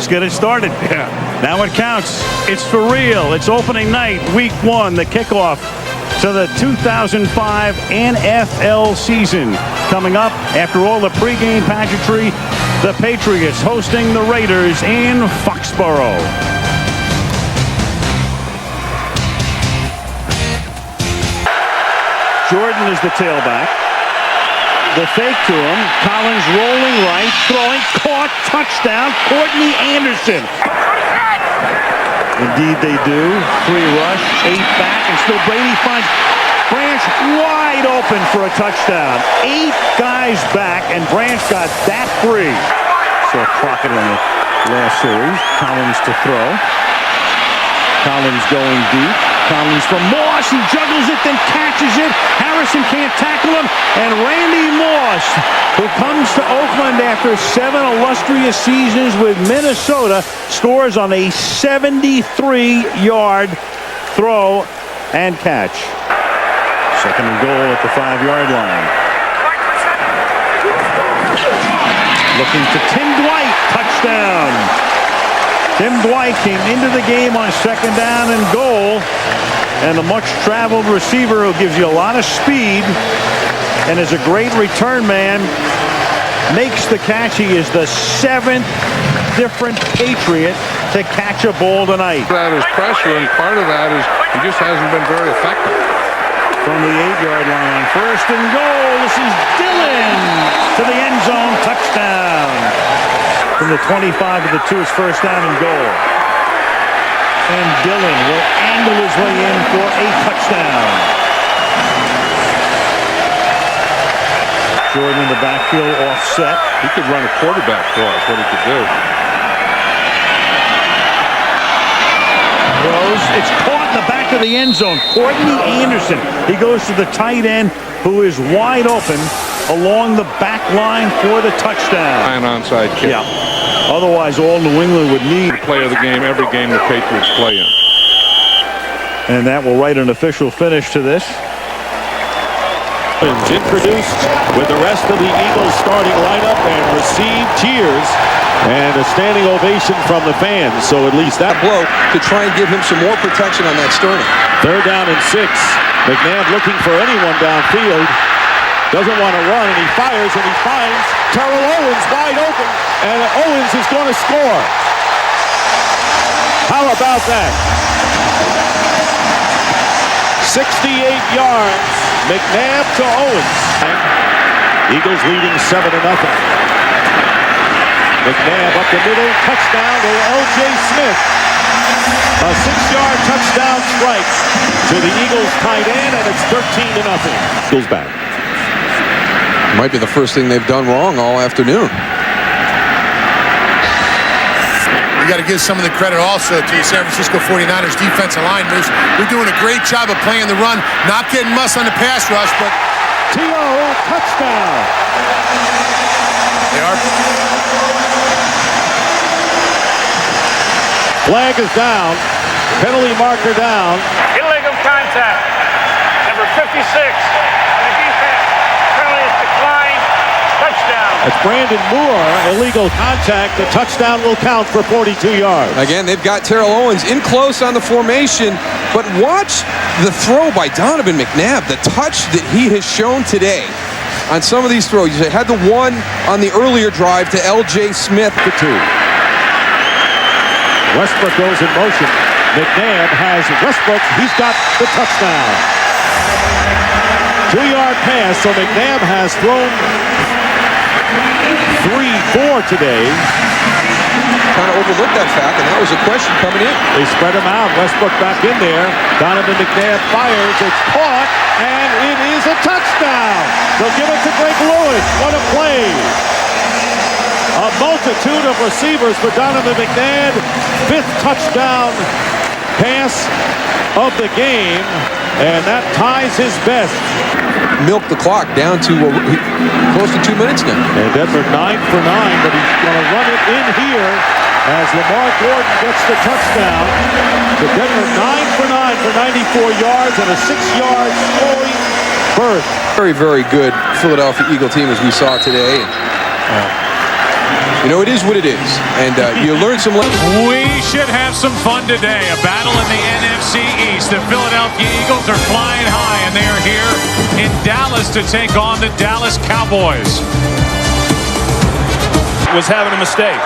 get it started. Yeah. Now it counts. It's for real. It's opening night, week 1, the kickoff to the 2005 NFL season. Coming up after all the pregame pageantry, the Patriots hosting the Raiders in Foxborough. Jordan is the tailback. The fake to him. Collins rolling right, throwing, caught, touchdown, Courtney Anderson. Indeed they do. 3 rush, 8 back, and still Brady finds Branch wide open for a touchdown. 8 guys back, and Branch got that free. Saw Crockett in the last series. Collins to throw. Collins going deep. Collins from Moss. He juggles it, then catches it. Harrison can't tackle him. And Randy Moss, who comes to Oakland after 7 illustrious seasons with Minnesota, scores on a 73-yard throw and catch. 2nd and goal at the 5-yard line. Looking to Tim Dwight. Touchdown. Tim Dwight came into the game on 2nd down and goal. And the much-traveled receiver who gives you a lot of speed and is a great return man makes the catch. He is the 7th different Patriot to catch a ball tonight. That is pressure, and part of that is he just hasn't been very effective. From the 8-yard line, 1st and goal. This is Dillon to the end zone. Touchdown. From the 25 to the 2, it's 1st down and goal. And Dillon will angle his way in for a touchdown. Jordan in the backfield offset. He could run a quarterback for us, what he could do. Throws. It's caught in the back of the end zone. Courtney Anderson. He goes to the tight end, who is wide open along the back line for the touchdown. An onside kick. Yeah. Otherwise, all New England would need. Play of the game, every game the Patriots play in. And that will write an official finish to this. Introduced with the rest of the Eagles starting lineup and received cheers and a standing ovation from the fans. So at least that blow to try and give him some more protection on that sternum. 3rd down and 6. McNabb looking for anyone downfield. Doesn't want to run, and he fires, and he finds Terrell Owens wide open, and Owens is going to score. How about that? 68 yards, McNabb to Owens. Eagles leading 7-0. McNabb up the middle, touchdown to L.J. Smith. A 6-yard touchdown strike to the Eagles tight end, and it's 13-0. Eagles back. Might be the first thing they've done wrong all afternoon. You got to give some of the credit also to the San Francisco 49ers defensive line. They're doing a great job of playing the run, not getting muss on the pass rush, but T.O. touchdown. They are. Flag is down. Penalty marker down. Illegal contact. Number 56. The defense. Penalty is declined. Touchdown. That's Brandon Moore. Illegal contact. The touchdown will count for 42 yards. Again, they've got Terrell Owens in close on the formation, but watch the throw by Donovan McNabb. The touch that he has shown today on some of these throws. He had the one on the earlier drive to L.J. Smith. The 2. Westbrook goes in motion. McNabb has Westbrook. He's got the touchdown. 2-yard pass, so McNabb has thrown 3-4 today. Kind of overlooked that fact, and that was a question coming in. They spread him out. Westbrook back in there. Donovan McNabb fires. It's caught, and it is a touchdown. They'll give it to Greg Lewis. What a play. A multitude of receivers for Donovan McNabb. 5th touchdown pass of the game, and that ties his best. Milk the clock down to close to 2 minutes now. And Denver 9 for 9, but he's going to run it in here as Lamar Gordon gets the touchdown. So Denver 9 for 9 for 94 yards and a 6-yard scoring berth. Very, very good Philadelphia Eagle team as we saw today. You know, it is what it is. And you learn some lessons. We should have some fun today. A battle in the NFC East. The Philadelphia Eagles are flying high, and they are here in Dallas to take on the Dallas Cowboys. Was having a mistake.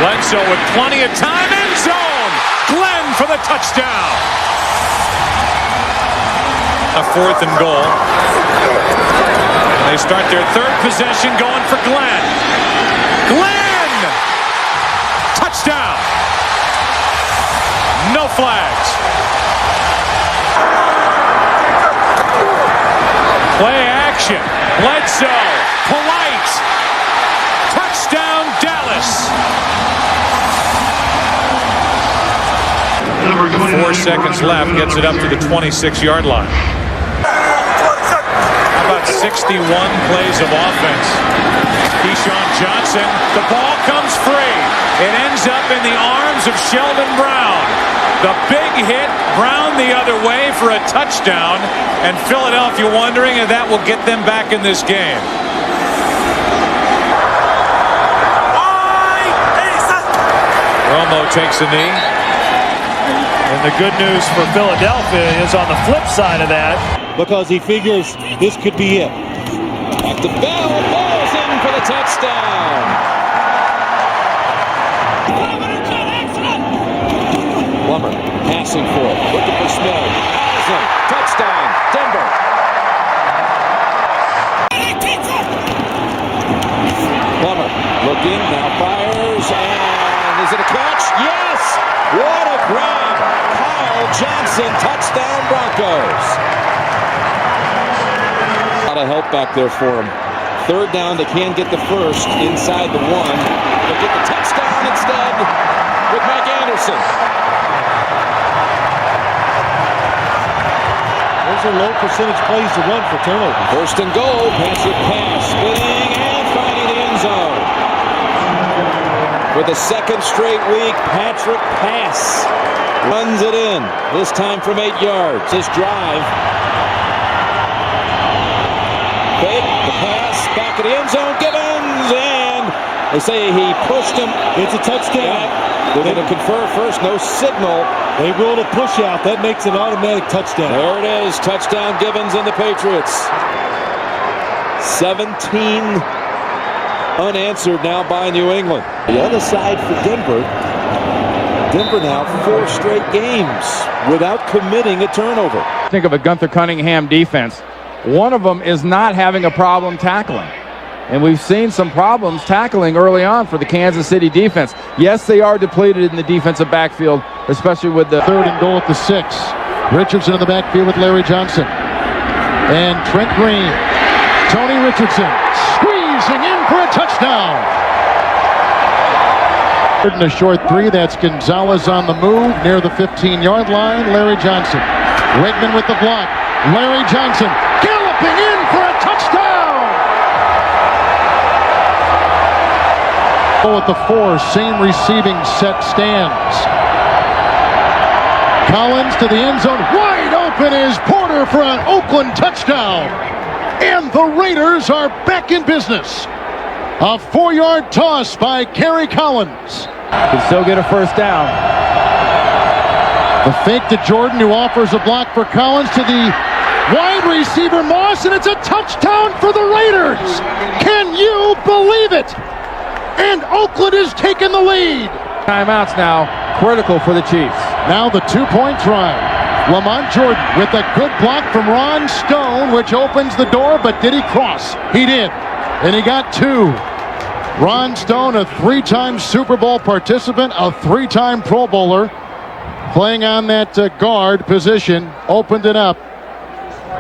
Bledsoe with plenty of time. End zone. Glenn for the touchdown. A 4th and goal. They start their 3rd possession going for Glenn. Glenn! Touchdown! No flags. Play action. Bledsoe. Polite. Touchdown Dallas. 4 seconds left. Gets it up to the 26-yard line. About 61 plays of offense. Keyshawn Johnson, the ball comes free. It ends up in the arms of Sheldon Brown. The big hit, Brown the other way for a touchdown, and Philadelphia wondering if that will get them back in this game. Romo takes a knee. And the good news for Philadelphia is on the flip side of that, because he figures this could be it. Back to Bell. Ball's in for the touchdown. Plummer passing for it. Looking for Smith. Awesome. Touchdown. Denver. Plummer looking. Now fires. And is it a catch? Yes. What a grab. Kyle Johnson. Touchdown Broncos. A lot of help back there for him. 3rd down, they can get the 1st inside the 1. They'll get the touchdown instead with Mike Anderson. Those are low percentage plays to run for turnover. 1st and goal, Patrick pass, spinning and finding the end zone. For the 2nd straight week, Patrick pass runs it in. This time from 8 yards. His drive. Fake, the pass, back of the end zone, Gibbons, and they say he pushed him. It's a touchdown. Yeah, they're going to confer first, no signal. They ruled a push out. That makes an automatic touchdown. There it is, touchdown Gibbons and the Patriots. 17 unanswered now by New England. The other side for Denver. Denver now 4 straight games without committing a turnover. Think of a Gunther Cunningham defense. One of them is not having a problem tackling. And we've seen some problems tackling early on for the Kansas City defense. Yes, they are depleted in the defensive backfield, especially with the 3rd and goal at the 6. Richardson in the backfield with Larry Johnson. And Trent Green. Tony Richardson squeezing in for a touchdown. 3rd and a short 3. That's Gonzalez on the move near the 15-yard line. Larry Johnson. Wegman with the block. Larry Johnson galloping in for a touchdown! At the 4, same receiving set stands. Collins to the end zone, wide open is Porter for an Oakland touchdown. And the Raiders are back in business. A 4-yard toss by Kerry Collins. can still get a 1st down. The fake to Jordan, who offers a block for Collins to the wide receiver Moss, and it's a touchdown for the Raiders. Can you believe it? And Oakland is taking the lead. Timeouts now, critical for the Chiefs. Now the 2-point try. Lamont Jordan with a good block from Ron Stone, which opens the door, but did he cross? He did, and he got 2. Ron Stone, a 3-time Super Bowl participant, a 3-time Pro Bowler, playing on that guard position, opened it up.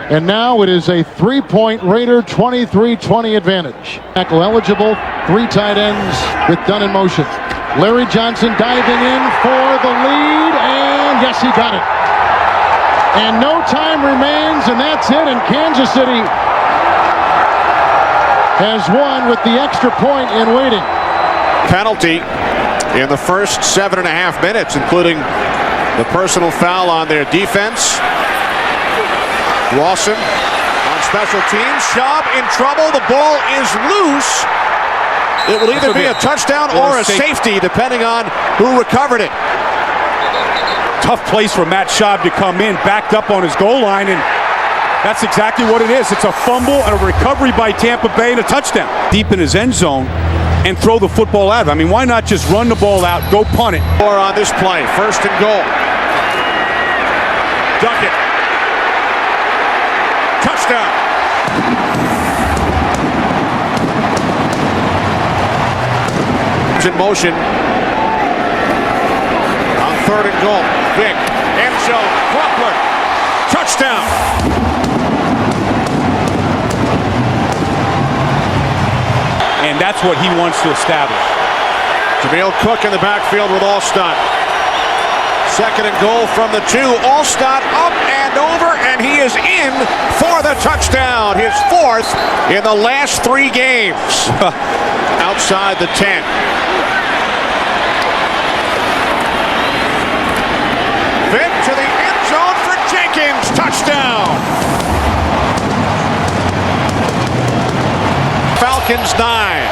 And now it is a 3-point Raider 23-20 advantage. Tackle eligible, 3 tight ends with Dunn in motion. Larry Johnson diving in for the lead, and yes, he got it. And no time remains, and that's it, and Kansas City has won with the extra point in waiting. Penalty in the first 7.5 minutes, including the personal foul on their defense. Lawson on special teams. Schaub in trouble. The ball is loose. It will either be a touchdown or a safety, depending on who recovered it. Tough place for Matt Schaub to come in, backed up on his goal line, and that's exactly what it is. It's a fumble and a recovery by Tampa Bay and a touchdown. Deep in his end zone and throw the football out. I mean, why not just run the ball out, go punt it? Or on this play, 1st and goal. Duckett. Touchdown. It's in motion. On 3rd and goal. Vick. End zone. Crawford. Touchdown. And that's what he wants to establish. Jameel Cook in the backfield with Alstott. 2nd and goal from the 2. Alstott up and over, and he is in for the touchdown. His 4th in the last 3 games. Outside the 10. Vick to the end zone for Jenkins. Touchdown. Falcons 9.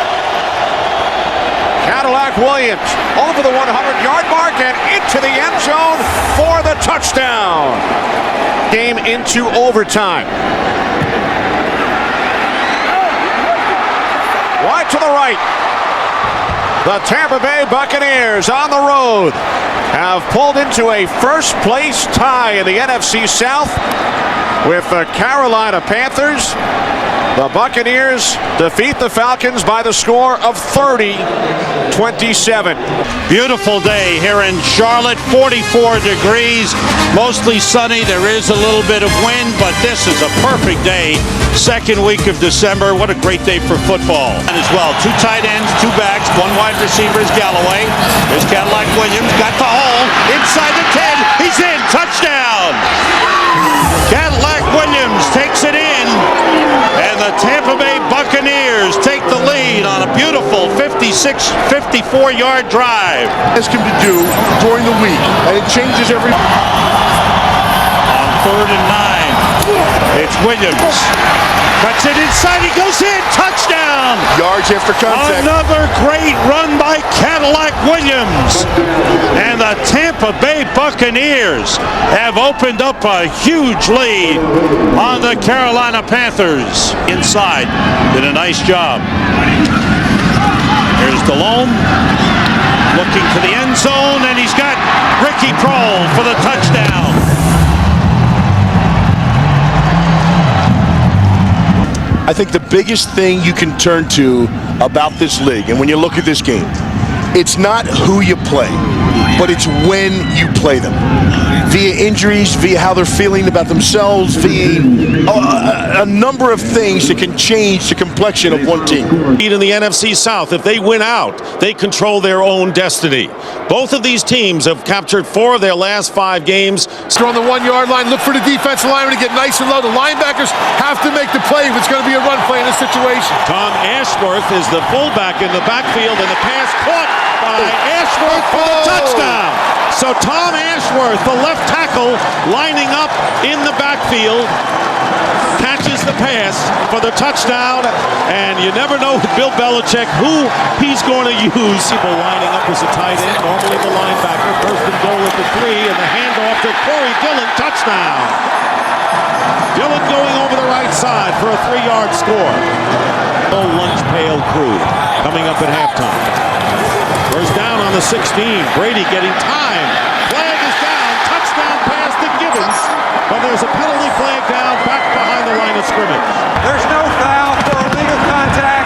Cadillac Williams over the 100-yard mark and into the end zone for the touchdown. Game into overtime. Wide to the right. The Tampa Bay Buccaneers on the road have pulled into a first-place tie in the NFC South with the Carolina Panthers. The Buccaneers defeat the Falcons by the score of 30-27. Beautiful day here in Charlotte, 44 degrees, mostly sunny. There is a little bit of wind, but this is a perfect day. 2nd week of December. What a great day for football. And as well, 2 tight ends, 2 backs, 1 wide receiver is Galloway. There's Cadillac Williams, got the hole, inside the 10, he's in, touchdown! Cadillac Williams takes it in, and the Tampa Bay Buccaneers take the lead on a beautiful 54-yard drive. Ask him to do during the week, and it changes every. On 3rd and 9, it's Williams. Cuts it inside, he goes in, touchdown! Yards after contact. Another great run by Cadillac Williams. And the Tampa Bay Buccaneers have opened up a huge lead on the Carolina Panthers. Inside, did a nice job. Here's Delhomme, looking to the end zone, and he's got Ricky Prohl for the touchdown. I think the biggest thing you can turn to about this league, and when you look at this game, it's not who you play, but it's when you play them. Via injuries, via how they're feeling about themselves, via a number of things that can change the complexion of one team. In the NFC South, if they win out, they control their own destiny. Both of these teams have captured 4 of their last 5 games. On the 1-yard line, look for the defensive lineman to get nice and low. The linebackers have to make the play if it's going to be a run play in this situation. Tom Ashworth is the fullback in the backfield, and the pass caught by Ashworth for the touchdown. So Tom Ashworth, the left tackle, lining up in the backfield, catches the pass for the touchdown, and you never know with Bill Belichick who he's going to use. People lining up as a tight end, normally the linebacker. 1st and goal at the 3, and the handoff to Corey Dillon, touchdown. Dillon going over the right side for a 3-yard score. Old lunch pail crew coming up at halftime. First down on the 16. Brady getting time. Flag is down. Touchdown pass to Gibbons. But there's a penalty flag down back behind the line of scrimmage. There's no foul for illegal contact.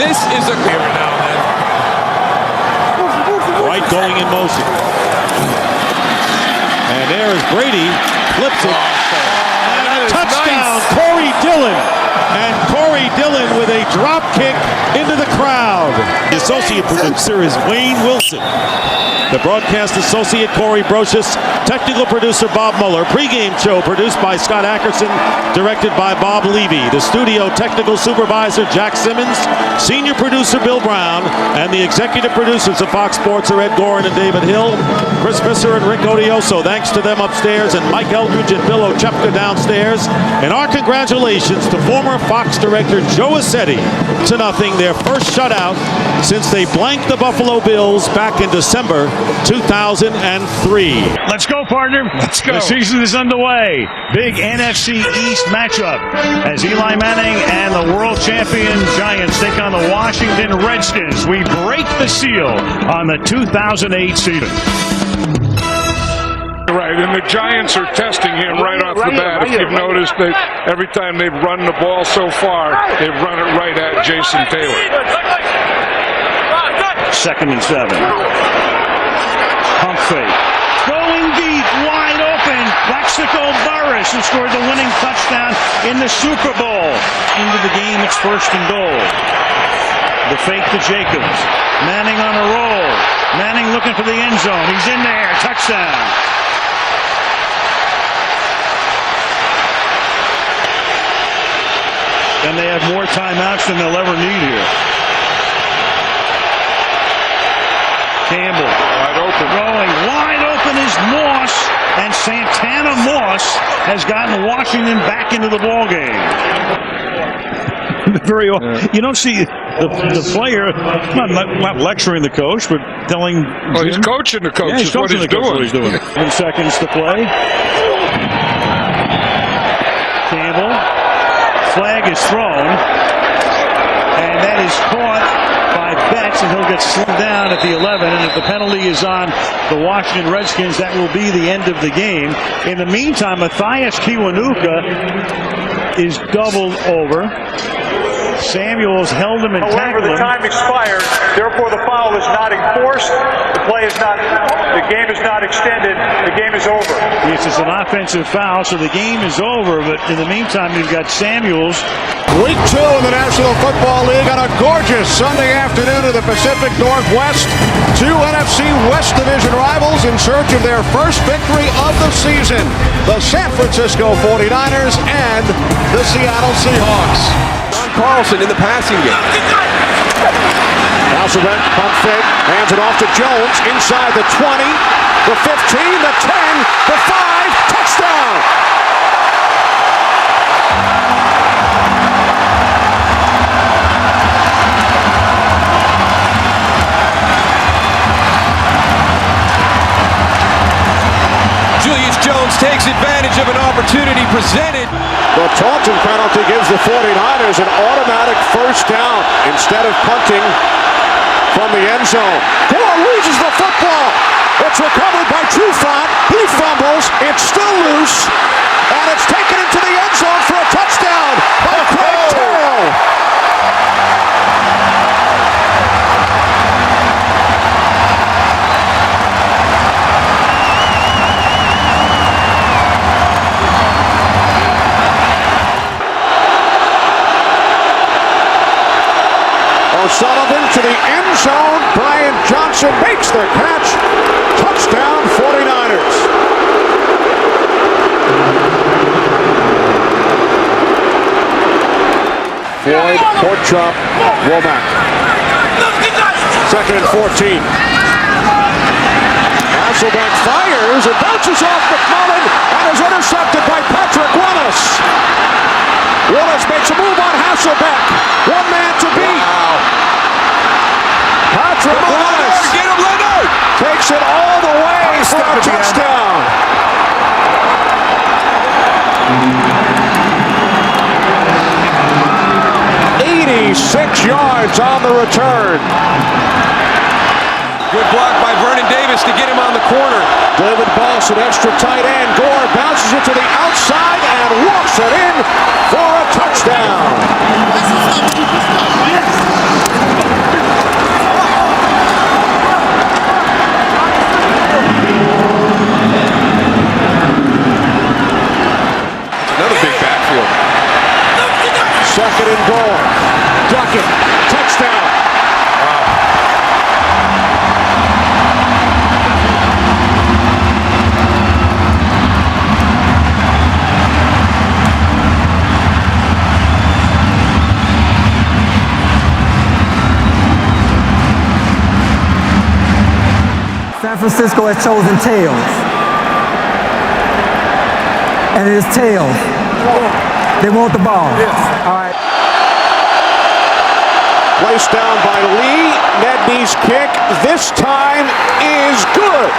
This is a Every now and then. Right going in motion. And there is Brady. Flips it. And a touchdown. Nice. Corey Dillon. And Corey Dillon with a drop kick into the crowd. The associate producer is Wayne Wilson. The broadcast associate, Corey Brocious. Technical producer, Bob Mueller. Pre-game show produced by Scott Ackerson, directed by Bob Levy. The studio technical supervisor, Jack Simmons. Senior producer, Bill Brown. And the executive producers of Fox Sports are Ed Gorin and David Hill. Chris Visser and Rick Odioso. Thanks to them upstairs. And Mike Eldridge and Bill Ochepka downstairs. And our congratulations to former Fox director Joe Assetti. 2-0, their first shutout since they blanked the Buffalo Bills back in December 2003. Let's go, partner. Let's go. The season is underway. Big NFC East matchup as Eli Manning and the world champion Giants take on the Washington Redskins. We break the seal on the 2008 season. Right, and the Giants are testing him right off the bat. If you've noticed, every time they've run the ball so far, they've run it right at Jason Taylor. 2nd and 7. Pump fake. Going deep, wide open. Plaxico Burress, who scored the winning touchdown in the Super Bowl. Into the game, it's 1st and goal. The fake to Jacobs. Manning on a roll. Manning looking for the end zone. He's in there. Touchdown. And they have more timeouts than they'll ever need here. Campbell. Wide open. Throwing wide open is Moss. And Santana Moss has gotten Washington back into the ballgame. You don't see the player not lecturing the coach, but telling. Well, he's coaching the coach. Yeah, he's coaching the coach. What he's doing. 7 seconds to play. Campbell. Flag is thrown, and that is caught by Betts, and he'll get slowed down at the 11. And if the penalty is on the Washington Redskins, that will be the end of the game. In the meantime, Matthias Kiwanuka is doubled over. Samuels held him and tackled him. However, the time expired. Therefore, the foul is not enforced. The game is not extended. The game is over. Yes, it's an offensive foul, so the game is over. But in the meantime, you've got Samuels. Week 2 in the National Football League on a gorgeous Sunday afternoon in the Pacific Northwest. 2 NFC West Division rivals in search of their first victory of the season. The San Francisco 49ers and the Seattle Seahawks. Carlson in the passing game. Hasselbeck, pump fake, hands it off to Jones, inside the 20, the 15, the 10, the 5, touchdown! Julius Jones takes advantage of an opportunity presented. The Taunton penalty gives the 49ers an automatic first down instead of punting from the end zone. Gore loses the football. It's recovered by Trufant. He fumbles. It's still loose. And it's taken into the end zone for a touchdown by Craig Terrell. O'Sullivan to the end zone. Brian Johnson makes the catch. Touchdown 49ers. Floyd, court chop, Womack. 2nd and 14. Hasselbeck fires. It bounces off McMullen and is intercepted by Patrick Willis. Willis makes a move on Hasselbeck. One man to beat. Wow. Patrick Willis Get him, Leonard! takes it all the way for a touchdown. 86 yards on the return. Good block by Vernon Davis to get him on the corner. David Boss, an extra tight end. Gore bounces it to the outside and walks it in for a touchdown. Second and goal. pocket. Touchdown. San Francisco has chosen tails. And it is tails. They want the ball. Yes. All right. Placed down by Lee. Nedney's kick this time is good.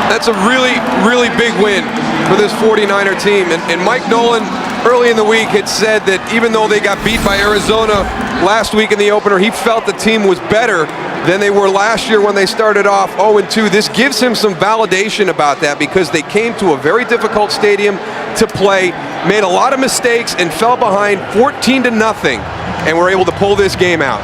That's a really, really big win for this 49er team. And Mike Nolan, early in the week, had said that even though they got beat by Arizona last week in the opener, he felt the team was better than they were last year when they started off 0-2. This gives him some validation about that because they came to a very difficult stadium to play, made a lot of mistakes, and fell behind 14-0, and were able to pull this game out.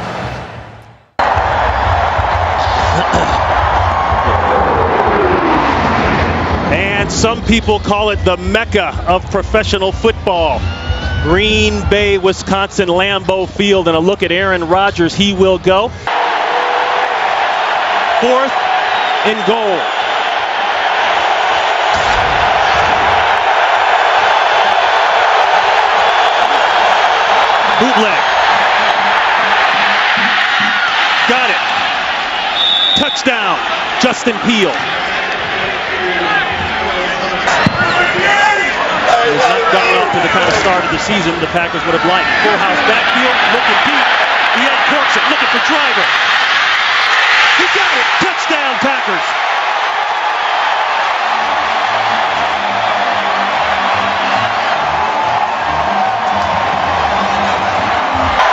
And some people call it the Mecca of professional football. Green Bay, Wisconsin, Lambeau Field, and a look at Aaron Rodgers. He will go. 4th and goal. Bootleg. Got it. Touchdown, Justin Peele. He's not gotten off to the kind of start of the season the Packers would have liked. Full house backfield, looking deep. He uncorks it, looking for Driver. He got it. Touchdown, Packers.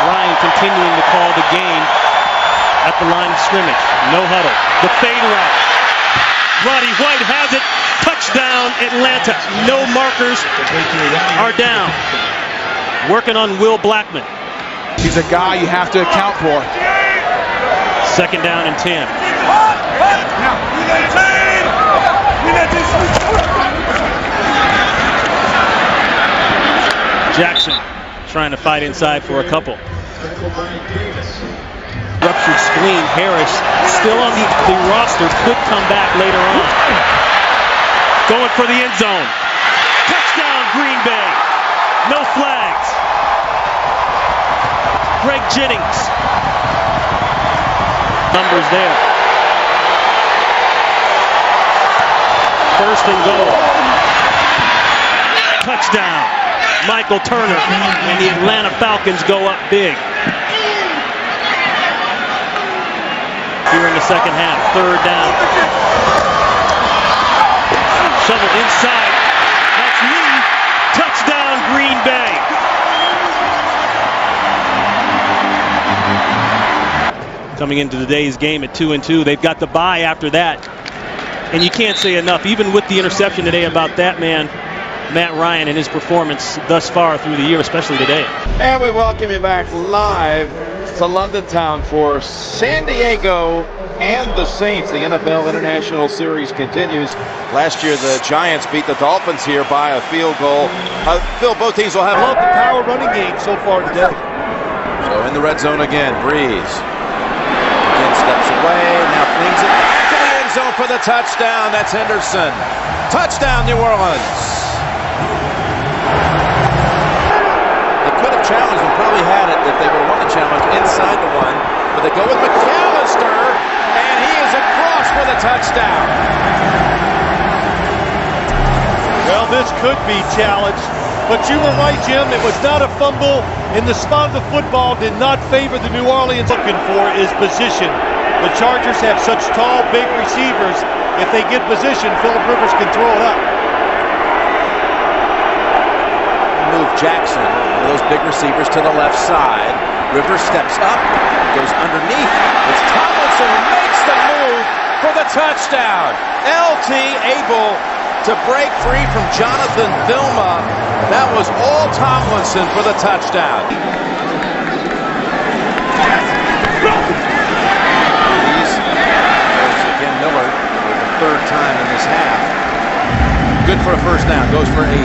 Ryan continuing to call the game at the line of scrimmage. No huddle. The fade route. Roddy White has it. Touchdown, Atlanta. No markers are down. Working on Will Blackman. He's a guy you have to account for. 2nd down and 10. Jackson trying to fight inside for a couple. Ruptured spleen. Harris still on the roster. Could come back later on. Going for the end zone. Touchdown, Green Bay. No flags. Greg Jennings. Numbers there. 1st and goal. Touchdown. Michael Turner and the Atlanta Falcons go up big. Here in the second half, 3rd down. Shovel inside. That's Lee. Touchdown, Green Bay. Coming into today's game at 2-2. They've got the bye after that. And you can't say enough, even with the interception today, about that man, Matt Ryan, and his performance thus far through the year, especially today. And we welcome you back live to London Town for San Diego and the Saints. The NFL International Series continues. Last year, the Giants beat the Dolphins here by a field goal. Phil, both teams will have love the power running game so far today. So in the red zone again, Breeze. Again steps away, now flings it back to the end zone for the touchdown. That's Henderson. Touchdown, New Orleans. They could have challenged and probably had it if they would have won the challenge inside the one. But they go with McAllister, and he is across for the touchdown. Well, this could be challenged, but you were right, Jim. It was not a fumble, and the spot of the football did not favor the New Orleans. Looking for is position. The Chargers have such tall, big receivers. If they get position, Phillip Rivers can throw it up. Move Jackson, those big receivers to the left side. Rivers steps up, goes underneath. It's Tomlinson who makes the move for the touchdown. LT able to break free from Jonathan Vilma. That was all Tomlinson for the touchdown. Again, Miller for the 3rd time in this half. Good good for a first down. Goes for 8.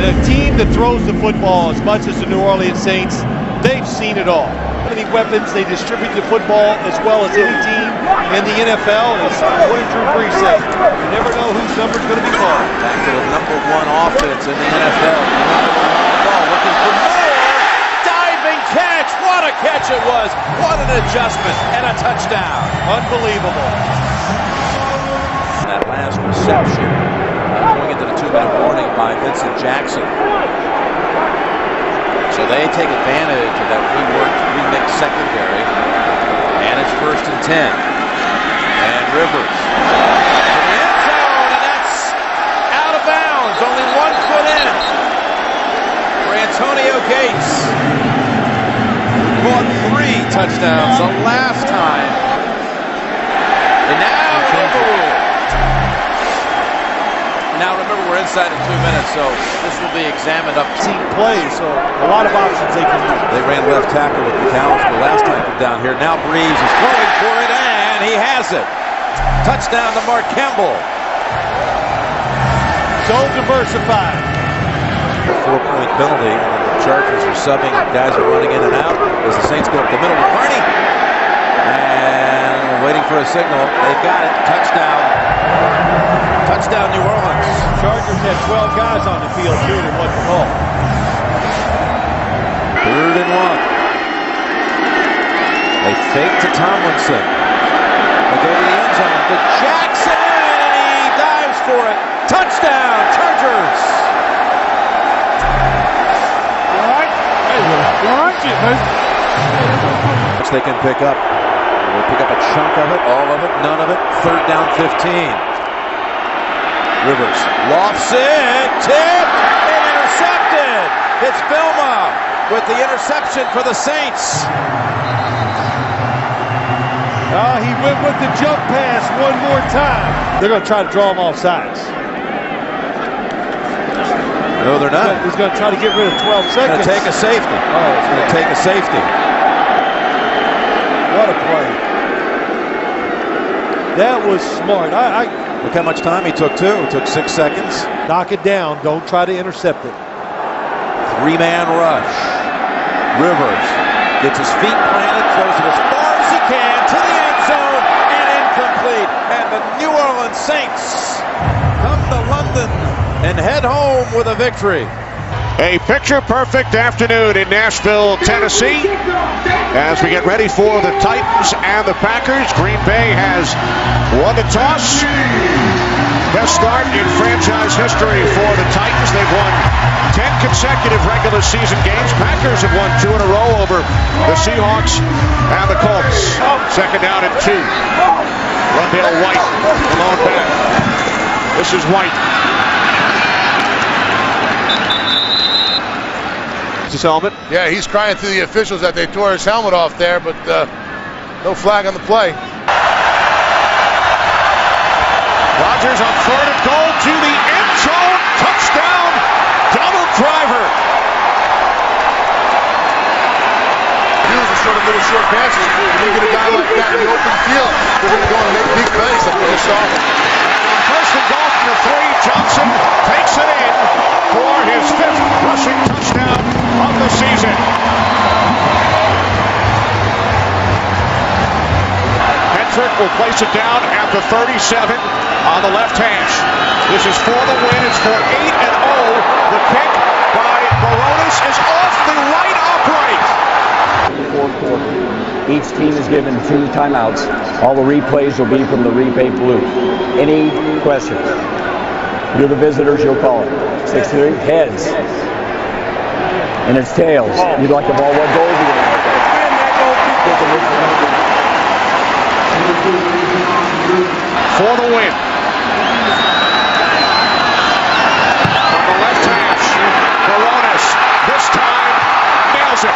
And a team that throws the football as much as the New Orleans Saints, they've seen it all. How many weapons they distribute the football as well as any team in the NFL, as William Drew Brees said. You never know whose number's going to be called. Back to the #1 offense in the NFL. Ball looking for more. Diving catch. What a catch it was. What an adjustment and a touchdown. Unbelievable. That last reception going into the 2-minute warning by Vincent Jackson. So they take advantage of that remixed secondary. And it's 1st and 10. And Rivers in the end zone, and that's out of bounds. Only 1 foot in for Antonio Gates. Caught 3 touchdowns the last time. And now overruled. Now remember, we're inside of 2 minutes, so this will be examined up. Team play, so a lot of options they can use. They ran left tackle with McAllister last time from down here. Now Breeze is going for it, and he has it. Touchdown to Mark Campbell. So diversified. 4-point penalty. The Chargers are subbing. Guys are running in and out as the Saints go up the middle with Carney. And waiting for a signal. They've got it. Touchdown. Touchdown, New Orleans. Chargers had 12 guys on the field, too, that wasn't called. 3rd and 1. They fake to Tomlinson. They go to the end zone to Jackson, and he dives for it. Touchdown, Chargers. Which they can pick up. They'll pick up a chunk of it, all of it, none of it. 3rd down, 15. Rivers lofts it, tipped, and intercepted. It's Filma with the interception for the Saints. He went with the jump pass one more time. They're going to try to draw him off sides. No, they're not. He's going to try to get rid of 12 seconds. Going to take a safety. Oh, it's going to take a safety. What a play. That was smart. Look how much time he took, too. It took 6 seconds. Knock it down. Don't try to intercept it. 3-man rush. Rivers gets his feet planted, throws it as far as he can to the end zone, and incomplete. And the New Orleans Saints come to London and head home with a victory. A picture-perfect afternoon in Nashville, Tennessee, as we get ready for the Titans and the Packers. Green Bay has won the toss. Best start in franchise history for the Titans. They've won 10 consecutive regular season games. Packers have won 2 in a row over the Seahawks and the Colts. 2nd down and 2. Rondale White, the lone back. This is White. His helmet. Yeah, he's crying to the officials that they tore his helmet off there, but no flag on the play. Rodgers on 3rd and goal to the end zone. Touchdown, double driver. Use a sort of little short passes. When you get a guy like that in the open field, they're going to go and make big plays like we just saw. 1st and goal from the 3. Johnson takes it in for his 5th rushing touchdown of the season. Hendrick will place it down at the 37 on the left hash. This is for the win. It's for 8-0. The kick by Baronis is off the right upright. Fourth quarter. Each team is given 2 timeouts. All the replays will be from the replay booth. Any questions? You're the visitors, you'll call it. 6-3, heads. And it's tails. You'd like the ball. What goal is he going to For the win. From the left hash, Baronis this time nails it.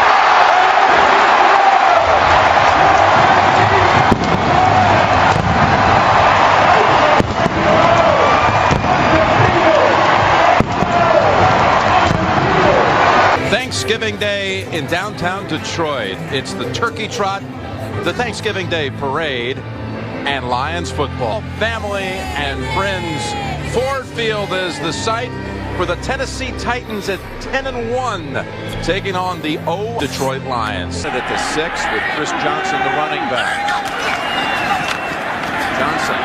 Thanksgiving Day in downtown Detroit. It's the Turkey Trot, the Thanksgiving Day Parade. and Lions football. Family and friends, Ford Field is the site for the Tennessee Titans at 10-1, taking on the Detroit Lions. At the 6 with Chris Johnson, the running back. Johnson,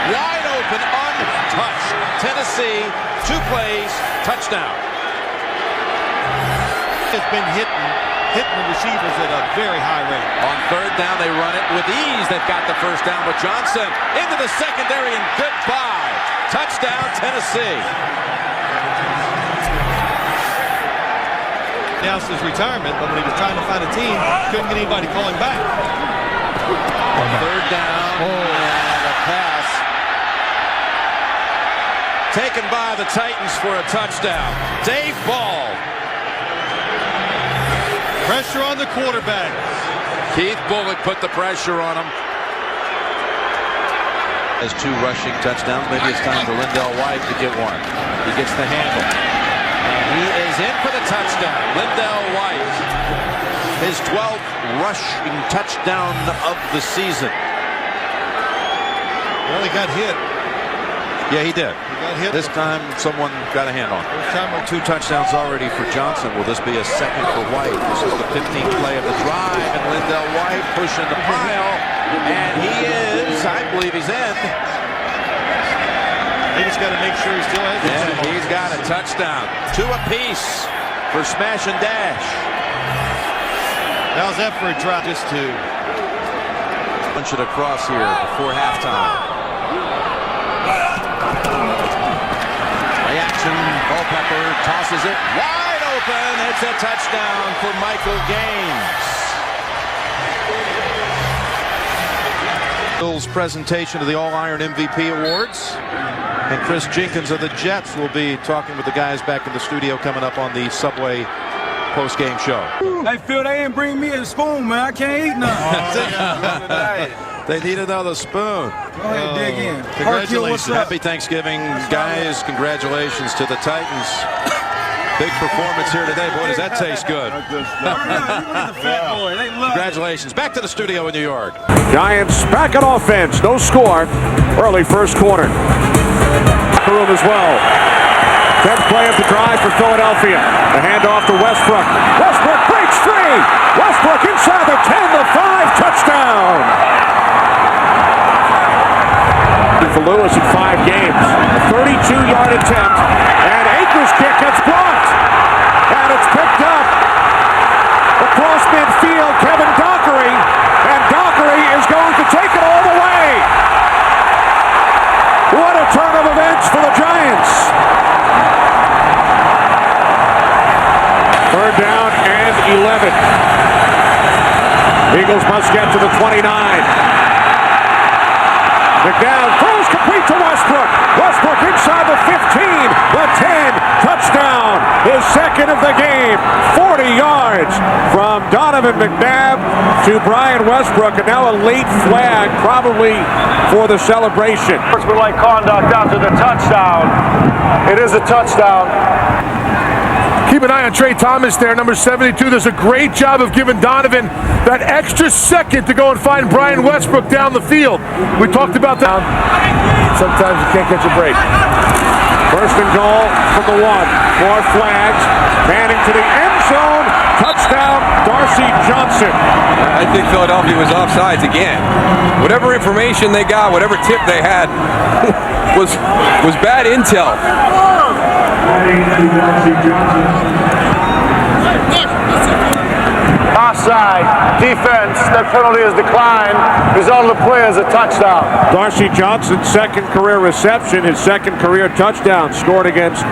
wide open, untouched. Tennessee, 2 plays, touchdown. Has been hitting the receivers at a very high rate. On 3rd down, they run it with ease. They've got the 1st down with Johnson into the secondary, and goodbye. Touchdown, Tennessee. Announced his retirement, but when he was trying to find a team, couldn't get anybody to call him back. 3rd down, and a pass taken by the Titans for a touchdown. Dave Ball. Pressure on the quarterback. Keith Bullock put the pressure on him. Has 2 rushing touchdowns. Maybe it's time for Lindell White to get one. He gets the handle. And he is in for the touchdown. Lindell White. His 12th rushing touchdown of the season. Well, he got hit. Yeah, he did. He got hit. This time, someone got a hand on him. 2 touchdowns already for Johnson. Will this be a 2nd for White? This is the 15th play of the drive, and Lindell White pushing the pile. And he is, I believe he's in. He just got to make sure he still has it. And he's got a touchdown. 2 apiece for smash and dash. How's that for a drop? Just 2. Punch it across here before halftime. Play action. Culpepper tosses it wide open. It's a touchdown for Michael Gaines. Bill's presentation of the All-Iron MVP Awards. And Chris Jenkins of the Jets will be talking with the guys back in the studio coming up on the Subway post-game show. Hey, Phil, they ain't bring me a spoon, man. I can't eat nothing. They need another spoon. Go ahead, dig in. Congratulations. Happy Thanksgiving, guys. Congratulations to the Titans. Big performance here today. Boy, does that taste good. Congratulations. Back to the studio in New York. Giants back on offense. No score. Early 1st quarter. Room as well. 10th play of the drive for Philadelphia. The handoff to Westbrook. Westbrook breaks free. Westbrook inside the 10, the 5, touchdown. For Lewis in 5 games. A 32-yard attempt. And Akers' kick gets blocked. And it's picked up across midfield. Kevin Dockery. And Dockery is going to take it all the way. What a turn of events for the Giants. 3rd down and 11. Eagles must get to the 29. McNabb throws complete to Westbrook. Westbrook inside the 15, the 10, touchdown. His 2nd of the game. 40 yards from Donovan McNabb to Brian Westbrook, and now a late flag probably for the celebration. Sportsmanlike conduct after the touchdown. It is a touchdown. Keep an eye on Trey Thomas there, number 72. Does a great job of giving Donovan that extra second to go and find Brian Westbrook down the field. We talked about that. Sometimes you can't catch a break. 1st and goal from the 1. More flags. Manning to the end zone. Touchdown, Darcy Johnson. I think Philadelphia was offsides again. Whatever information they got, whatever tip they had, was bad intel. Offside. Defense. That penalty is declined. Result of the play is a touchdown. Darcy Johnson's 2nd career reception, his 2nd career touchdown, scored against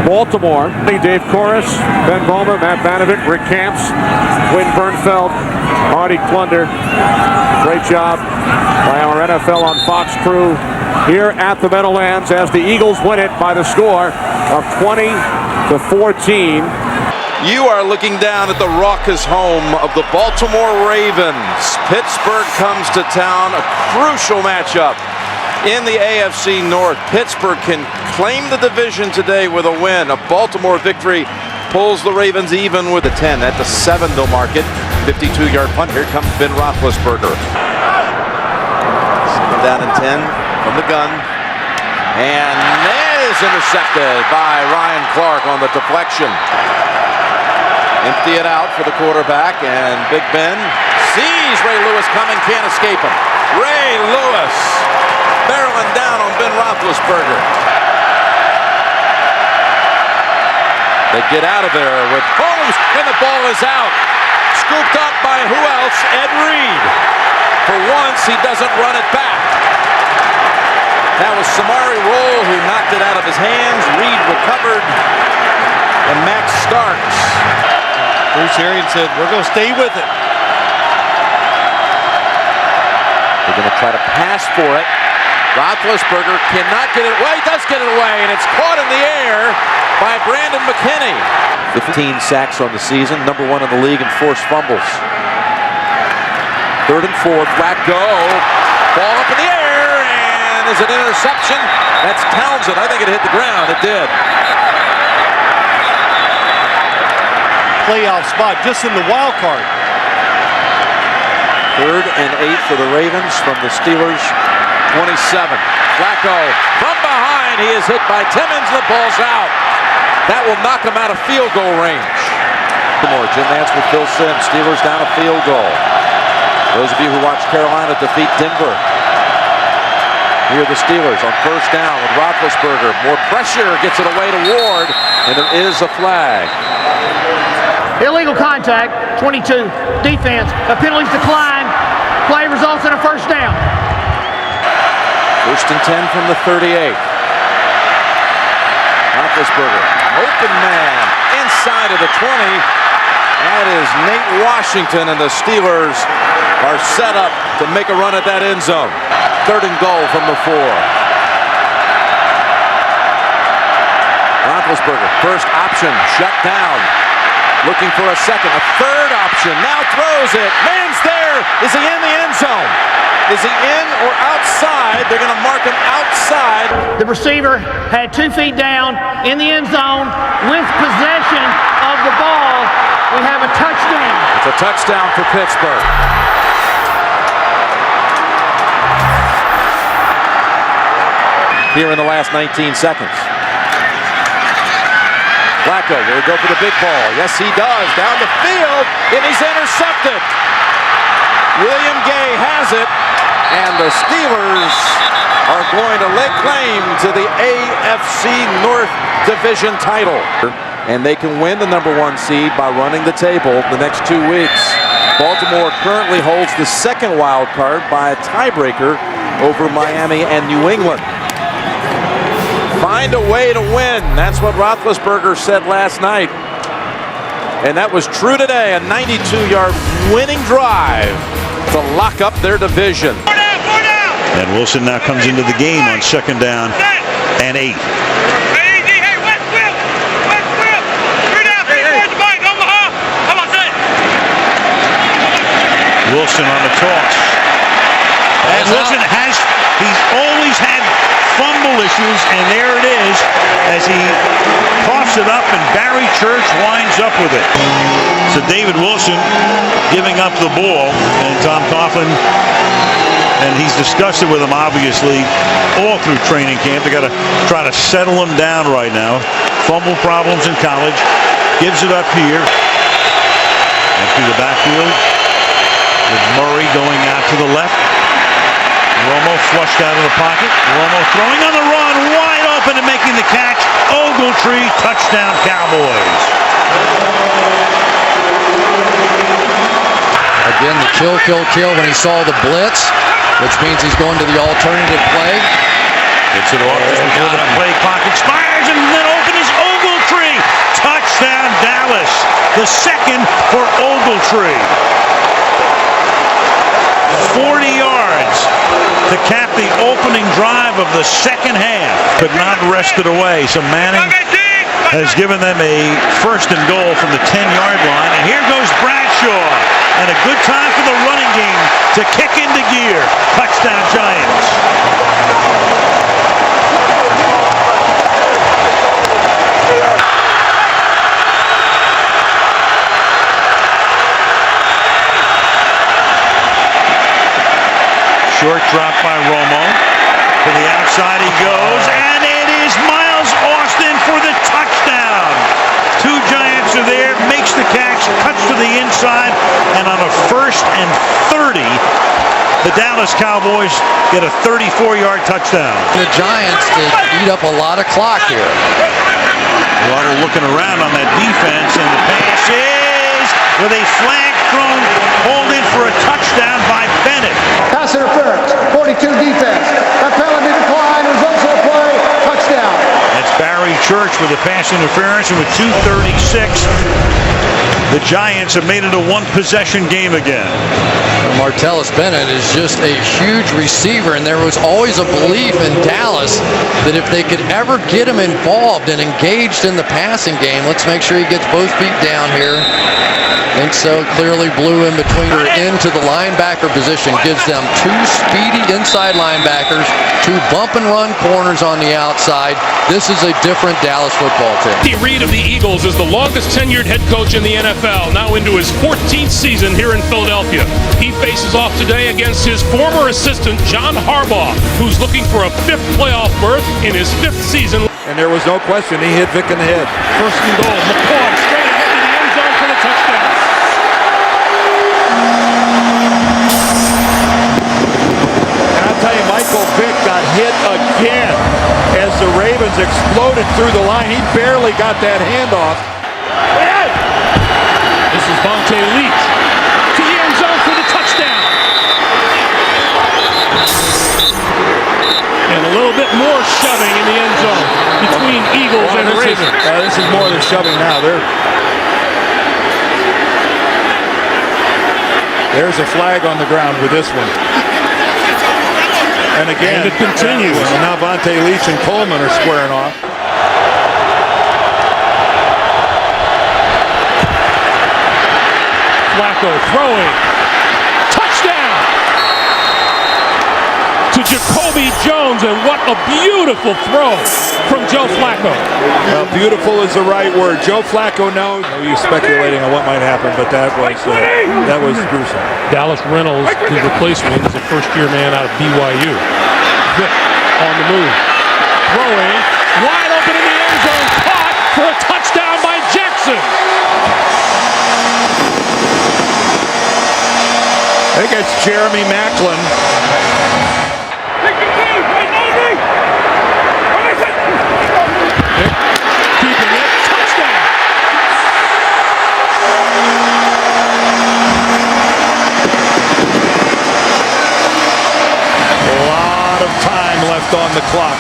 Baltimore. Dave Corus, Ben Vollmer, Matt Vanovic, Rick Camps, Wynn Bernfeld, Marty Klunder. Great job by our NFL on Fox crew here at the Meadowlands as the Eagles win it by the score of 20-14. You are looking down at the raucous home of the Baltimore Ravens. Pittsburgh comes to town, a crucial matchup in the AFC North. Pittsburgh can claim the division today with a win. A Baltimore victory pulls the Ravens even with a 10. At the 7, they'll mark it. 52-yard punt. Here comes Ben Roethlisberger. Second down and 10 from the gun. And is intercepted by Ryan Clark on the deflection. Empty it out for the quarterback, and Big Ben sees Ray Lewis coming, can't escape him. Ray Lewis barreling down on Ben Roethlisberger. They get out of there with Holmes, and the ball is out. Scooped up by who else? Ed Reed. For once, he doesn't run it back. That was Samari Rolle who knocked it out of his hands. Reed recovered. And Max Starks. Bruce Arians said, we're going to stay with it. They're going to try to pass for it. Roethlisberger cannot get it away. He does get it away, and it's caught in the air by Brandon McKinney. 15 sacks on the season, number 1 in the league in forced fumbles. 3rd and 4, Flacco. Ball up in the air, and is it an interception? That's Townsend. I think it hit the ground. It did. Playoff spot just in the wild card. 3rd and 8 for the Ravens from the Steelers' 27. Flacco from behind. He is hit by Timmons. The ball's out. That will knock him out of field goal range. Jim Nantz with Phil Simms. Steelers down a field goal. Those of you who watched Carolina defeat Denver. Here are the Steelers on 1st down with Roethlisberger. More pressure, gets it away to Ward, and there is a flag. Illegal contact, 22. Defense, the penalties decline. Play results in a 1st down. 1st and 10 from the 38. Roethlisberger, open man, inside of the 20. That is Nate Washington, and the Steelers are set up to make a run at that end zone. 3rd and goal from the 4. Roethlisberger, first option, shut down. Looking for a second, a 3rd option, now throws it. Man's there. Is he in the end zone? Is he in or outside? They're going to mark him outside. The receiver had 2 feet down in the end zone with possession of the ball. We have a touchdown. It's a touchdown for Pittsburgh. Here in the last 19 seconds. Flacco will go for the big ball. Yes, he does. Down the field, and he's intercepted. William Gay has it, and the Steelers are going to lay claim to the AFC North Division title. And they can win the number 1 seed by running the table the next 2 weeks. Baltimore currently holds the 2nd wild card by a tiebreaker over Miami and New England. Find a way to win. That's what Roethlisberger said last night. And that was true today. A 92-yard winning drive to lock up their division. And Wilson now comes into the game on 2nd down and 8. Wilson on the toss. And Wilson he's always had fumble issues, and there it is as he coughs it up, and Barry Church winds up with it. So David Wilson giving up the ball, and Tom Coughlin, and he's discussed it with him obviously all through training camp. They got to try to settle him down right now. Fumble problems in college. Gives it up here and through the backfield with Murray going out to the left. Romo flushed out of the pocket. Romo throwing on the run, wide open and making the catch. Ogletree, touchdown Cowboys. Again, the kill when he saw the blitz, which means he's going to the alternative play. Gets it off. The play clock expires, and then open is Ogletree. Touchdown Dallas. The 2nd for Ogletree. 40 yards to cap the opening drive of the 2nd half. Could not wrest it away. So Manning has given them a 1st and goal from the 10-yard line. And here goes Bradshaw. And a good time for the running game to kick into gear. Touchdown Giants. Short drop by Romo. To the outside he goes, and it is Miles Austin for the touchdown. Two Giants are there, makes the catch, cuts to the inside, and on a 1st and 30, the Dallas Cowboys get a 34-yard touchdown. The Giants did eat up a lot of clock here. Water looking around on that defense, and the pass is with a flag thrown, pulled in for a touchdown by Bennett. Pass interference, 42 defense. That penalty decline results in a play, touchdown. That's Barry Church with a pass interference, and with 2:36, the Giants have made it a one-possession game again. Martellus Bennett is just a huge receiver, and there was always a belief in Dallas that if they could ever get him involved and engaged in the passing game, let's make sure he gets both feet down here. Think so. Clearly blew in between or into the linebacker position. Gives them two speedy inside linebackers, two bump and run corners on the outside. This is a different Dallas football team. Andy Reid of the Eagles is the longest tenured head coach in the NFL, now into his 14th season here in Philadelphia. He faces off today against his former assistant, John Harbaugh, who's looking for a 5th playoff berth in his 5th season. And there was no question, he hit Vic in the head. 1st and goal, McCoy straight ahead to the end zone for the touchdown. And I'll tell you, Michael Vick got hit again as the Ravens exploded through the line. He barely got that handoff. This is Vontae Leach to the end zone for the touchdown. And a little bit more shoving in the end zone between Eagles and Ravens. This is more than shoving now. There's a flag on the ground with this one. And again, and it continues. And now Vontae Leach and Coleman are squaring off. Flacco throwing. Touchdown to Jacoby Jones, and what a beautiful throw from Joe Flacco. Well, beautiful is the right word. Joe Flacco knows. You're speculating on what might happen, but that was gruesome. Dallas Reynolds, his replacement, is a first-year man out of BYU. Vick on the move. Throwing. Wide open in the end zone. Caught for a touchdown by Jackson. I think it's Jeremy Maclin. Keeping it. Touchdown. A lot of time left on the clock.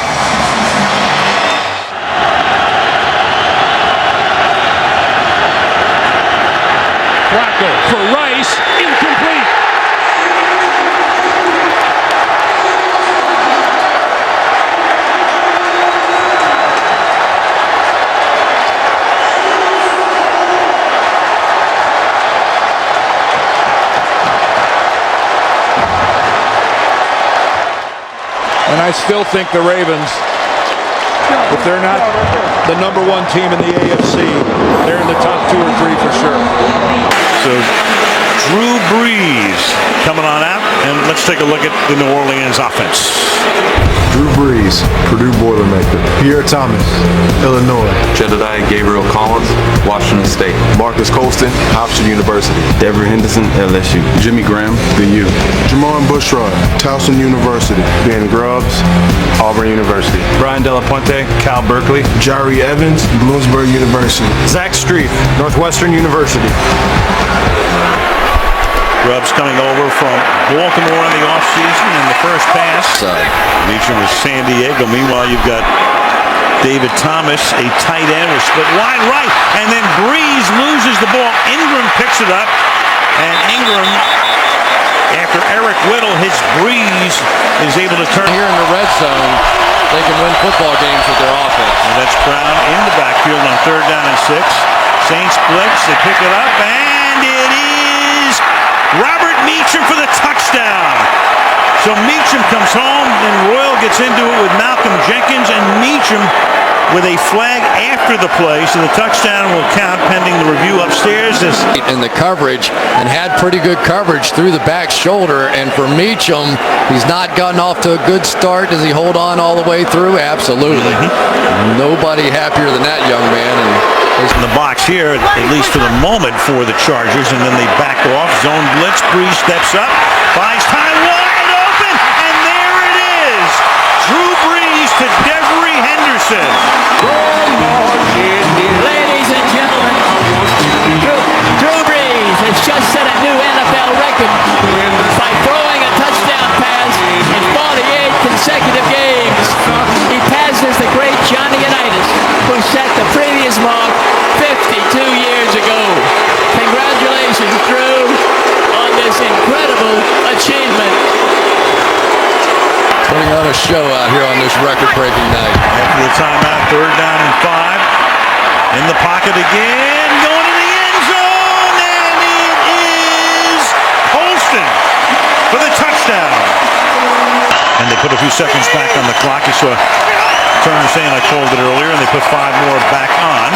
Flacco for Rice. Incomplete. And I still think the Ravens, if they're not the #1 team in the AFC, they're in the top 2 or 3 for sure. So Drew Brees coming on out, and let's take a look at the New Orleans offense. Drew Brees, Purdue Boilermaker. Pierre Thomas, Illinois. Jedediah Gabriel Collins, Washington State. Marcus Colston, Hofstra University. Dever Henderson, LSU. Jimmy Graham, the U. Jamon Bushrod, Towson University. Ben Grubbs, Auburn University. Brian Delapuente, Cal Berkeley. Jari Evans, Bloomsburg University. Zach Streif, Northwestern University. Grubbs coming over from Baltimore in the offseason in the first pass. Meacham was San Diego. Meanwhile, you've got David Thomas, a tight end, was split wide right, and then Brees loses the ball. Ingram picks it up, and Ingram, after Eric Whittle hits Brees, is able to turn. Here in the red zone, they can win football games with their offense. And that's Brown in the backfield on 3rd down and 6. Saints blitz, they pick it up, and it is Robert Meacham for the touchdown. So Meacham comes home, and Royal gets into it with Malcolm Jenkins, and Meacham with a flag after the play, so the touchdown will count pending the review upstairs. In the coverage and had pretty good coverage through the back shoulder. And for Meacham, he's not gotten off to a good start. Does he hold on all the way through? Absolutely. Nobody happier than that young man. And in the box here, at least for the moment, for the Chargers, and then they back off. Zone blitz. Breeze steps up, buys time, wide open, and there it is. Drew Brees to Devery Henderson. Ladies and gentlemen, Drew Brees has just set a new NFL record by throwing a touchdown pass in 48 consecutive games. He passes the great Johnny Unitas, who set the previous mark 52 years ago. Congratulations, Drew, on this incredible achievement. putting on a show out here on this record-breaking night. After the timeout, 3rd down and 5. In the pocket again, going to the end zone, and it is Holston for the touchdown. And they put a few seconds back on the clock. You saw Turner saying I called it earlier, and they put 5 more back on.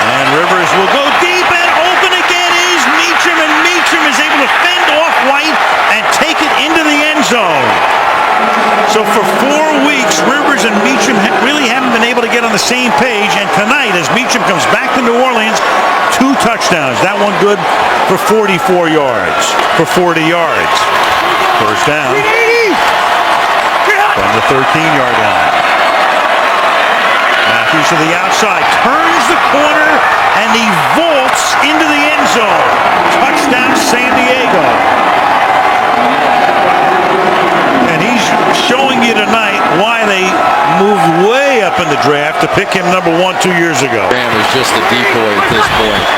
And Rivers will go deep, and open again is Meacham, and Meacham is able to fend off White and take it into the end zone. So for 4 weeks, Rivers and Meacham really haven't been able to get on the same page. And tonight, as Meacham comes back to New Orleans, 2 touchdowns. That one good for 44 yards, for 40 yards. First down from the 13-yard line. Matthews to the outside, turns the corner, and he vaults into the end zone. Touchdown, San Diego. And he's showing you tonight why they moved way up in the draft to pick him number 1 2 years ago. Graham is just a decoy at this point.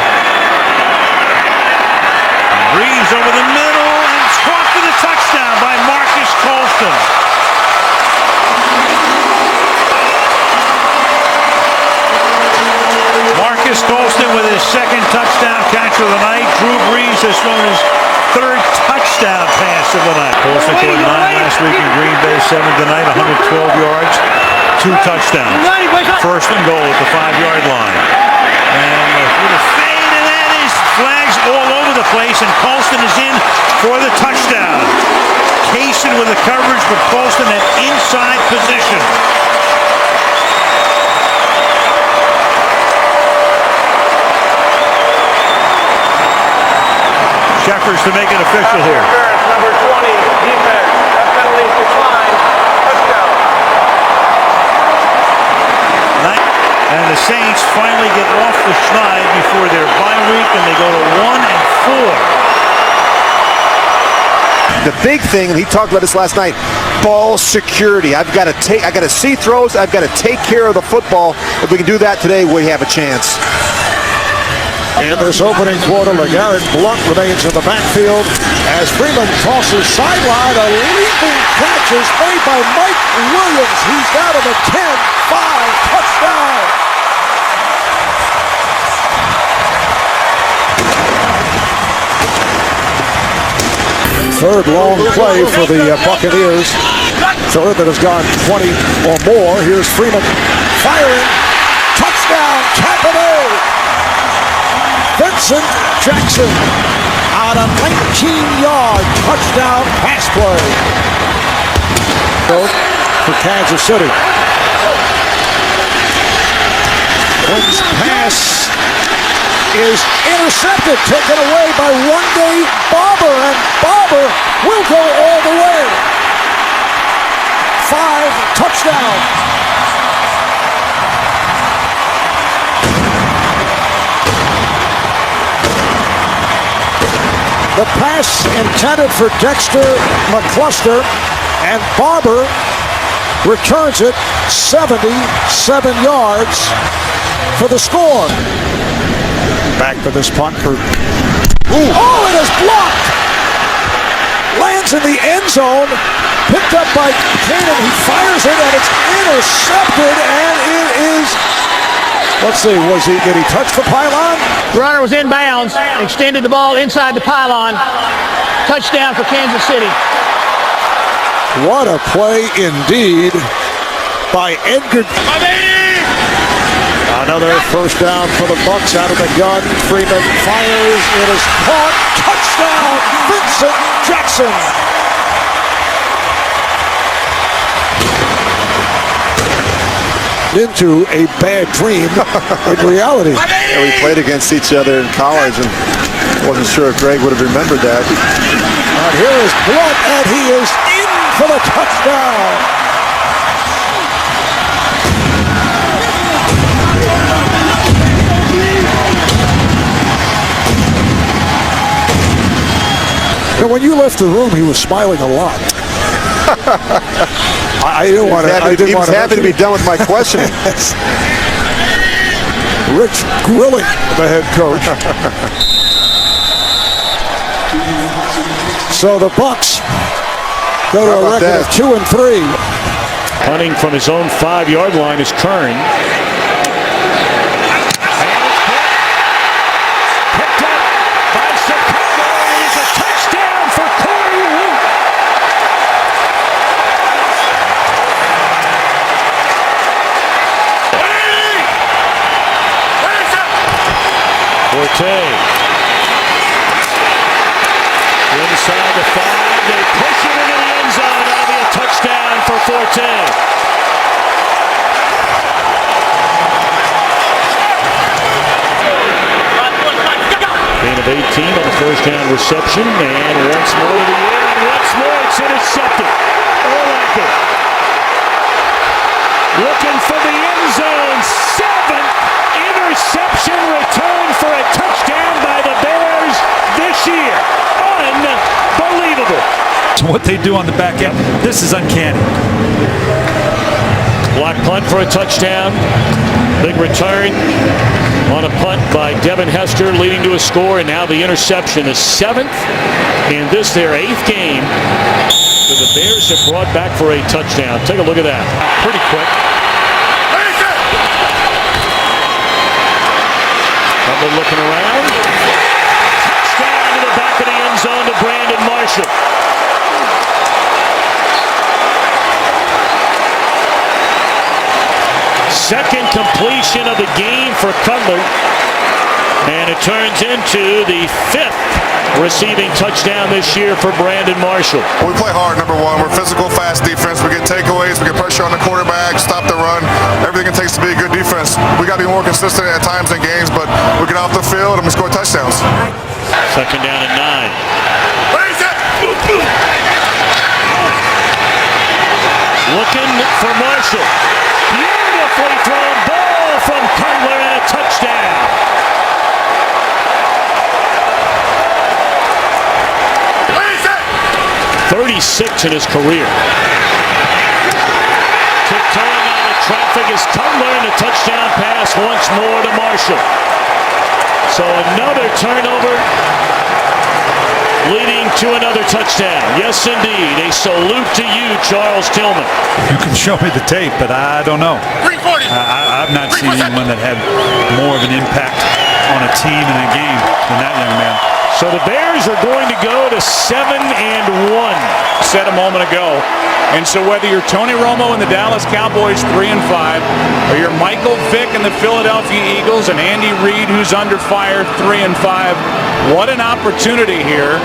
Breeze over the middle and caught for the touchdown by Marcus Colston. Marcus Colston with his 2nd touchdown catch of the night. Drew Brees has thrown his 3rd touchdown pass of the night. Colston scored 9 last week in Green Bay, 7 tonight, 112 yards, 2 touchdowns. 1st and goal at the 5-yard line. And with a fade, and that is flags all over the place, and Colston is in for the touchdown. Kaysen with the coverage, but Colston at inside position. Shepherds to make it official here. Number 20, defense. That penalty declined. Touchdown. And the Saints finally get off the schneid before their bye week, and they go to 1-4. The big thing, and he talked about this last night, ball security. I got to see throws. I've got to take care of the football. If we can do that today, we have a chance. In this opening quarter, LeGarrette Blount remains in the backfield as Freeman tosses sideline. A leaping catch is made by Mike Williams. He's down to the 10-5 touchdown. Third long play for the Buccaneers. Third that has gone 20 or more. Here's Freeman firing. Touchdown, Tampa Bay. Vincent Jackson on a 19-yard touchdown pass play for Kansas City. Quinn's pass is intercepted, taken away by one-day Barber, and Barber will go all the way. 5 touchdowns. The pass intended for Dexter McCluster, and Barber returns it 77 yards for the score. Back for this punt for... Oh, it is blocked! Lands in the end zone, picked up by Cannon. He fires it, and it's intercepted, and it is... Let's see, did he touch the pylon? The runner was inbounds, extended the ball inside the pylon. Touchdown for Kansas City. What a play indeed by Edgar. Another first down for the Bucs out of the gun. Freeman fires. It is caught. Touchdown, Vincent Jackson. Into a bad dream in reality. Yeah, we played against each other in college, and wasn't sure if Greg would have remembered that. And here is Blunt, and he is in for the touchdown. And when you left the room, he was smiling a lot. I didn't want to. He was happy to be done with my questioning. Rich grilling the head coach. So the Bucs go to a record of 2-3. Punting from his own 5-yard line is Kern. Forte. Inside the 5, they push it into the end zone. That'll be a touchdown for Forte. Gain of 18 on the first down reception, and once more to the air, and once more it's intercepted. Urlacher looking for the end zone. 7th interception return for a touchdown by the Bears this year. Unbelievable. What they do on the back end, this is uncanny. Block punt for a touchdown. Big return on a punt by Devin Hester, leading to a score, and now the interception is 7th in this their 8th game that the Bears have brought back for a touchdown. Take a look at that. Pretty quick. Looking around. Touchdown to the back of the end zone to Brandon Marshall. Second completion of the game for Cutler. And it turns into the 5th receiving touchdown this year for Brandon Marshall. We play hard, number one. We're physical, fast defense. We get takeaways. We get pressure on the quarterback, stop the run. Everything it takes to be a good defense. We got to be more consistent at times in games, but we get off the field and we score touchdowns. Second down and 9. Looking for Marshall. Beautifully thrown ball from Cutler and a touchdown. 36 in his career. Tiptoeing out of traffic is Cutler, and a touchdown pass once more to Marshall. So another turnover leading to another touchdown. Yes, indeed. A salute to you, Charles Tillman. You can show me the tape, but I don't know. I've not seen anyone that had more of an impact on a team in a game than that young man. So the Bears are going to go to 7-1. Said a moment ago. And so whether you're Tony Romo and the Dallas Cowboys 3-5, or you're Michael Vick and the Philadelphia Eagles and Andy Reid, who's under fire, 3-5, what an opportunity here.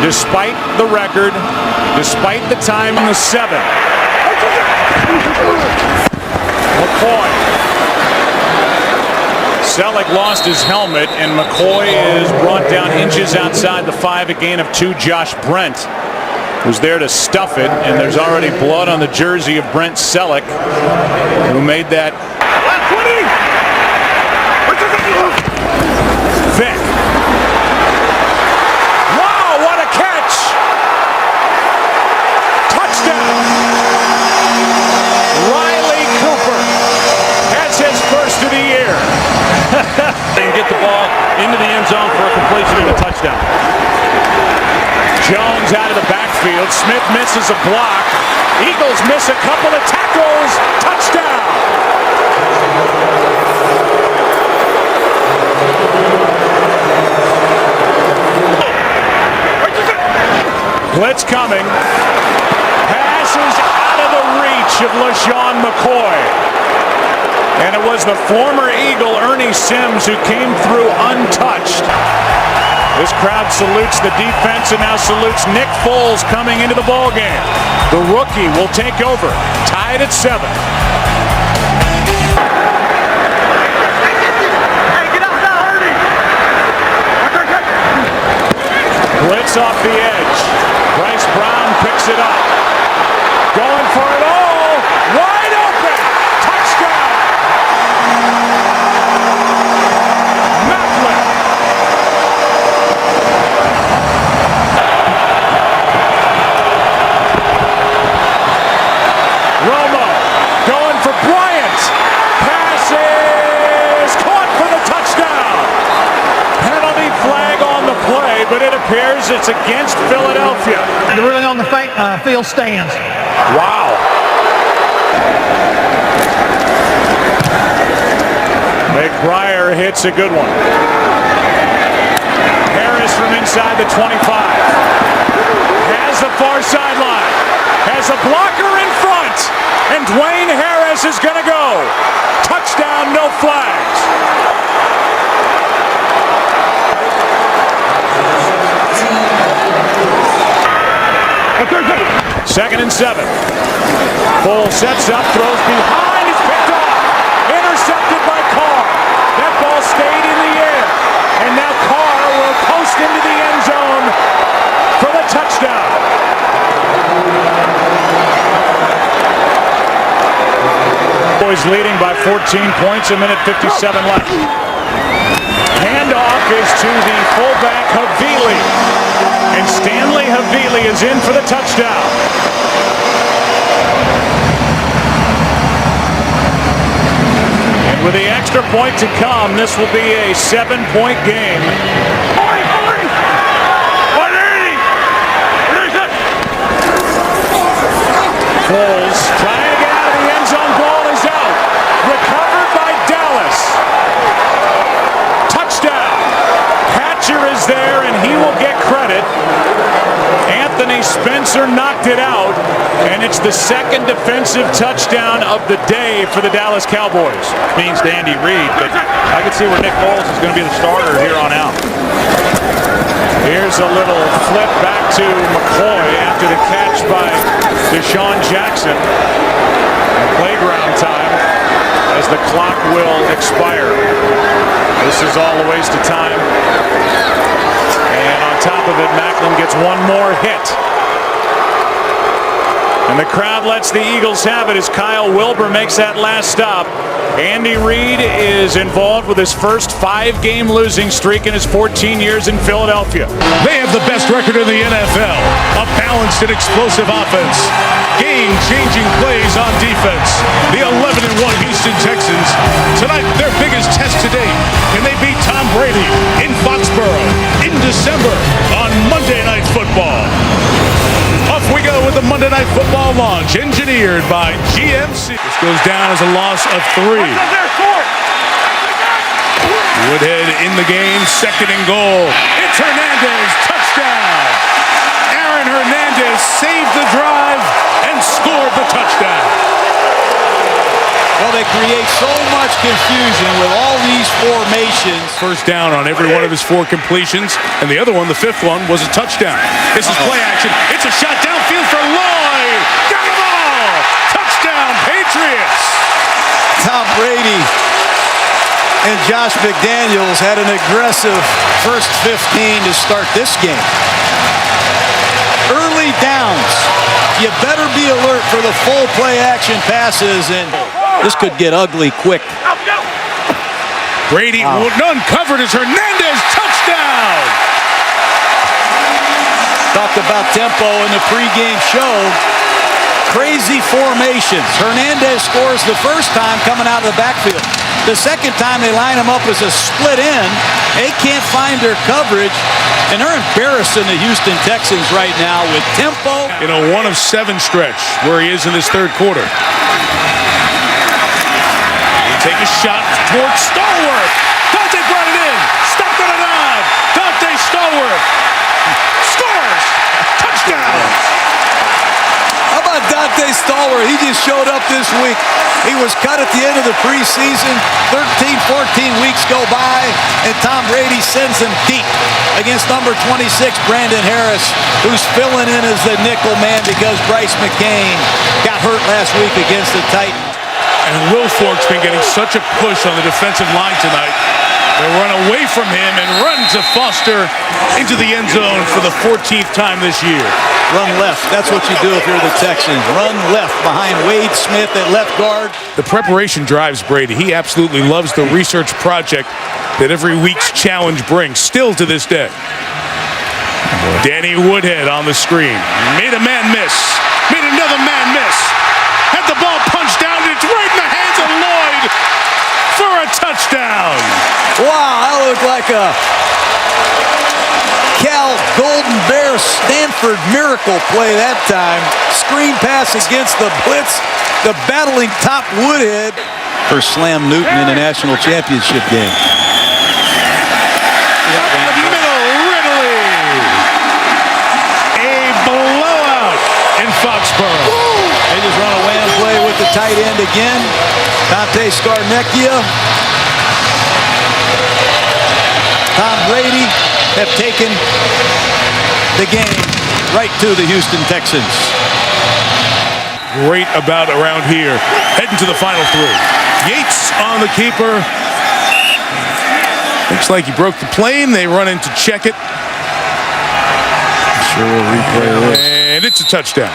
Despite the record, despite the time in the 7th. McCoy. Selleck lost his helmet, and McCoy is brought down inches outside the 5, a gain of 2. Josh Brent was there to stuff it, and there's already blood on the jersey of Brent Selleck, who made that. Vick. Wow, what a catch! Touchdown! Riley Cooper has his first of the year. And get the ball into the end zone for a completion and a touchdown. Jones out of the backfield. Smith misses a block. Eagles miss a couple of tackles. Touchdown. Blitz coming. Passes out of the reach of LaShawn McCoy. And it was the former Eagle, Ernie Sims, who came through untouched. This crowd salutes the defense and now salutes Nick Foles coming into the ballgame. The rookie will take over, tied at 7. Blitz off the edge. Bryce Brown picks it up. Going for it all. Wide open. Touchdown. Macklin. Romo going for Bryant. Passes. Caught for the touchdown. Penalty flag on the play, but it appears it's against Philadelphia. They're really on the field stands. Wow. McBriar hits a good one. Harris from inside the 25. Has the far sideline. Has a blocker in front. And Dwayne Harris is going to go. Touchdown, no flags. Second and 7. Foles sets up, throws behind, is picked off. Intercepted by Carr. That ball stayed in the air. And now Carr will post into the end zone for the touchdown. Boys leading by 14 points, a minute 57 left. Handoff is to the fullback Havili. And Stanley Havili is in for the touchdown. And with the extra point to come, this will be a 7-point game. Foles trying to get out of the end zone. Ball is out. Recovered by Dallas. Touchdown. Hatcher is there, and he will get credit. Anthony Spencer knocked it out, and it's the second defensive touchdown of the day for the Dallas Cowboys. Means to Andy Reid, but I can see where Nick Foles is going to be the starter here on out. Here's a little flip back to McCoy after the catch by Deshaun Jackson. Playground time as the clock will expire. This is all a waste of time. And on top of it, Macklin gets one more hit. And the crowd lets the Eagles have it as Kyle Wilbur makes that last stop. Andy Reid is involved with his first 5-game losing streak in his 14 years in Philadelphia. They have the best record in the NFL. A balanced and explosive offense. Game-changing plays on defense. The 11-1 Houston Texans. Tonight, their biggest test to date. Can they beat Tom Brady in Foxborough in December on Monday Night Football? Off we go with the Monday Night Football launch, engineered by GMC. This goes down as a loss of 3. Woodhead in the game, 2nd and goal. It's Hernandez, touchdown. Aaron Hernandez saved the drive and scored the touchdown. Well, they create so much confusion with all these formations. First down on every one of his 4 completions, and the other one, the 5th one, was a touchdown. This is play action. It's a shot downfield for Lloyd. Got the ball. Touchdown, Patriots. Tom Brady and Josh McDaniels had an aggressive first 15 to start this game. Early downs. You better be alert for the full play action passes, and this could get ugly quick. Brady uncovered as Hernandez, touchdown! Talked about tempo in the pregame show. Crazy formations. Hernandez scores the first time coming out of the backfield. The second time they line him up as a split end. They can't find their coverage, and they're embarrassing the Houston Texans right now with tempo. In a 1-of-7 stretch where he is in this third quarter. Take a shot towards Stallworth. Dante brought it in. Stopped on a nod. Dante Stallworth scores. Touchdown. How about Dante Stallworth? He just showed up this week. He was cut at the end of the preseason. 13, 14 weeks go by, and Tom Brady sends him deep against number 26, Brandon Harris, who's filling in as the nickel man because Bryce McCain got hurt last week against the Titans. And Will Fork's been getting such a push on the defensive line tonight. They run away from him and run to Foster into the end zone for the 14th time this year. Run left. That's what you do if you're the Texans. Run left behind Wade Smith at left guard. The preparation drives Brady. He absolutely loves the research project that every week's challenge brings, still to this day. Danny Woodhead on the screen. Made a man miss. Made another man miss. Had the ball punched down. It's right in the hands of Lloyd for a touchdown. Wow, that looked like a Cal Golden Bear Stanford miracle play that time. Screen pass against the blitz. The battling top Woodhead for Slam Newton in the national championship game. Foxborough. They just run a wham play with the tight end again. Dante Scarnecchia. Tom Brady have taken the game right to the Houston Texans. Great about around here. Heading to the final three. Yates on the keeper. Looks like he broke the plane. They run in to check it. Sure will replay this. And it's a touchdown.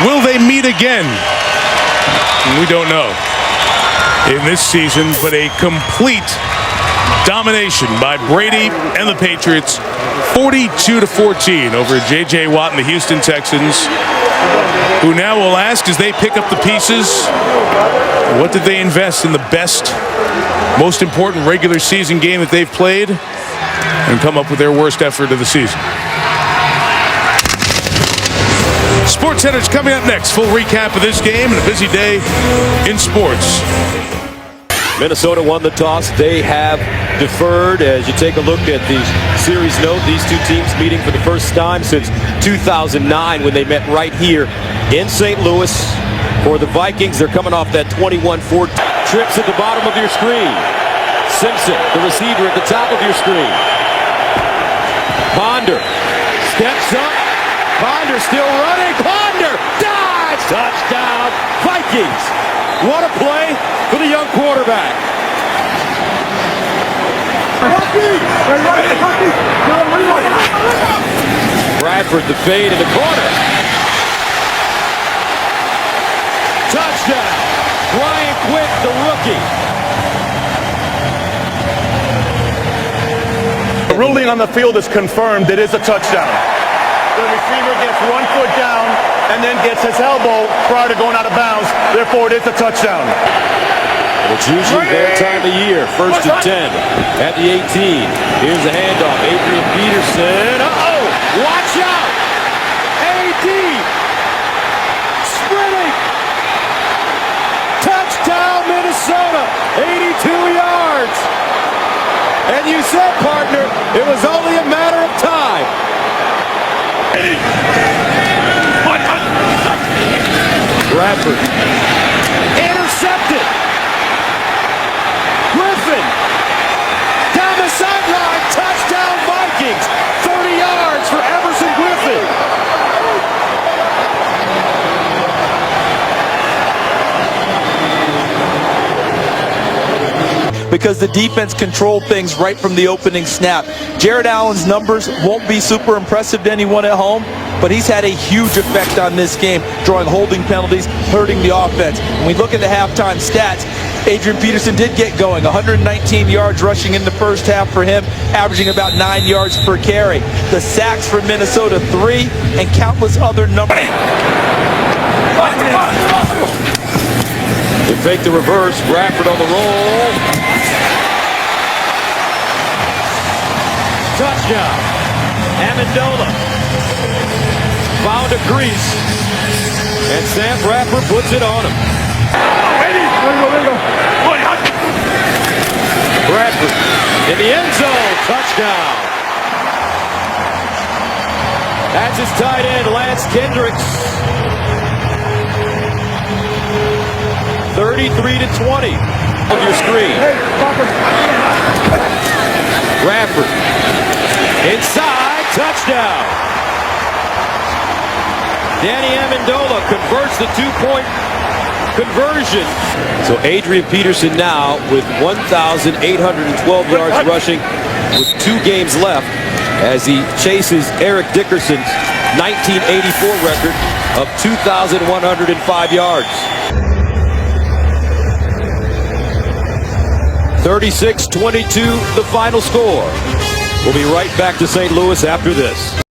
Will they meet again? We don't know in this season, but a complete domination by Brady and the Patriots, 42-14 over J.J. Watt and the Houston Texans, who now will ask as they pick up the pieces, what did they invest in the best, most important regular season game that they've played and come up with their worst effort of the season? SportsCenter's coming up next. Full recap of this game and a busy day in sports. Minnesota won the toss. They have deferred. As you take a look at the series note, these two teams meeting for the first time since 2009 when they met right here in St. Louis. For the Vikings, they're coming off that 21-4 trips at the bottom of your screen. Simpson, the receiver at the top of your screen. Ponder steps up. Ponder still running. Ponder dives. Touchdown, Vikings. What a play for the young quarterback. Bradford, the fade in the corner. Touchdown, Brian Quick, the rookie. The ruling on the field is confirmed. It is a touchdown. The receiver gets 1 foot down and then gets his elbow prior to going out of bounds. Therefore, it is a touchdown. It's usually their time of year. 1st and 10 at the 18. Here's the handoff. Adrian Peterson. Uh-oh! Watch out! A.D. sprinting. Touchdown, Minnesota. 82 yards. And you said, partner, it was only a matter of time. Bradford intercepted. Griffin down the sideline. Touchdown Vikings. 30 yards for Everson Griffin. Because the defense controlled things right from the opening snap. Jared Allen's numbers won't be super impressive to anyone at home, but he's had a huge effect on this game, drawing holding penalties, hurting the offense. When we look at the halftime stats, Adrian Peterson did get going. 119 yards rushing in the first half for him, averaging about 9 yards per carry. The sacks for Minnesota, 3, and countless other numbers. They fake the reverse. Bradford on the roll. Touchdown. Amendola found a crease, and Sam Bradford puts it on him. Bradford in the end zone. Touchdown. That's his tight end, Lance Kendricks. 33-20 on your screen. Bradford inside, touchdown. Danny Amendola converts the 2-point conversion. So Adrian Peterson now with 1,812 yards rushing with 2 games left as he chases Eric Dickerson's 1984 record of 2,105 yards. 36-22 the final score. We'll be right back to St. Louis after this.